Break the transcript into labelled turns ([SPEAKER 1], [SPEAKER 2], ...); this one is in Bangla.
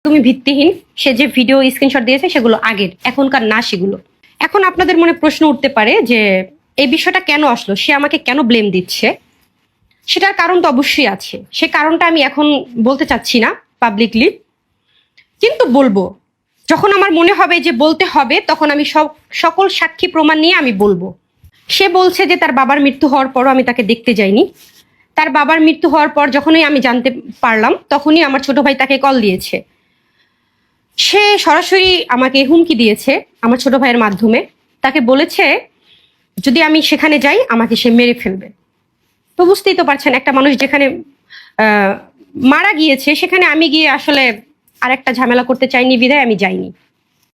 [SPEAKER 1] তুমি ভিত্তিহীন। সে যে ভিডিও স্ক্রিনশট দিয়েছে সেগুলো আগের, এখনকার না সেগুলো। এখন আপনাদের মনে প্রশ্ন উঠতে পারে যে এই বিষয়টা কেন আসলো, সে আমাকে কেন ব্লেম দিচ্ছে। সেটার কারণ তো অবশ্যই আছে, সে কারণটা আমি এখন বলতে চাচ্ছি না পাবলিকলি, কিন্তু বলবো যখন আমার মনে হবে যে বলতে হবে, তখন আমি সকল সাক্ষী প্রমাণ নিয়ে আমি বলবো। সে বলছে যে তার বাবার মৃত্যু হওয়ার পরও আমি তাকে দেখতে যাইনি। তার বাবার মৃত্যু হওয়ার পর যখনই আমি জানতে পারলাম, তখনই আমার ছোট ভাই তাকে কল দিয়েছে। সে সরাসরি আমাকে হুমকি দিয়েছে আমার ছোট ভাইয়ের মাধ্যমে। তাকে বলেছে যদি আমি সেখানে যাই আমাকে সে মেরে ফেলবে। তো বুঝতেই তো পারছেন, একটা মানুষ যেখানে মারা গিয়েছে সেখানে আমি গিয়ে আসলে আরেকটা ঝামেলা করতে চাইনি বিধায় আমি যাইনি।